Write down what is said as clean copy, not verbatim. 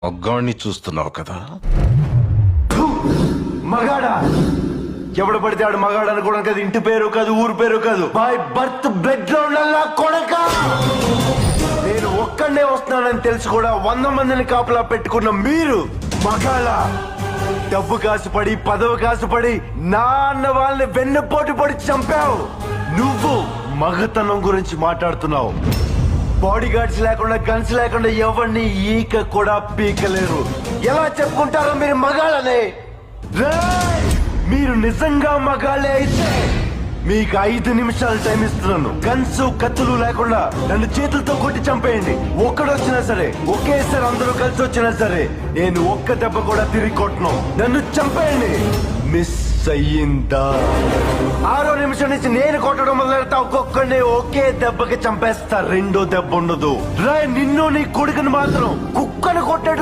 మగ్గాణ్ణి చూస్తున్నావు కదా. మగాడా ఎవడు పడితే ఆడు మగాడు అనుకోవడం కదా. ఇంటి పేరు కాదు, ఊరు పేరు కాదు, బై బర్త్ బ్లడ్ గ్రౌండ్ అలా కొడక. నేను ఒక్కడే వస్తున్నానని తెలిసి కూడా 100 మందిని కాపలా పెట్టుకున్న మీరు మగాళ్ళ. డబ్బు కాసుపడి, పదవి కాసుపడి నా అన్న వాళ్ళని వెన్నుపోటు పడి చంపావు. నువ్వు మగతనం గురించి మాట్లాడుతున్నావు. బాడీ గార్డ్స్ లేకుండా, గన్స్ లేకుండా ఎవరిని ఈక కూడా పీకలేరు. ఎలా చెప్పుకుంటారో మీరు మగాళ్ళనే? రేయ్! మీరు నిజంగా మగాళ్ళే అయితే మీకు 5 నిమిషాలు టైం ఇస్తున్నాను. గన్స్, కత్తులు లేకుండా నన్ను చేతులతో కొట్టి చంపేయండి. ఒక్కడొచ్చినా సరే, ఒకేసారి అందరూ కలిసి వచ్చినా సరే, నేను ఒక్క దెబ్బ కూడా తిరిగి కొట్టను. నన్ను చంపేయండి. మిస్ అయ్యిందా? 6వ నిమిషం నుంచి నేను కొట్టడం మొదలెడతా. ఒక్కొక్కడిని ఒకే దెబ్బకి చంపేస్తా. రెండో దెబ్బ ఉండదు. రే, నిన్ను నీ కొడుకుని మాత్రం కుక్కను కొట్టాడు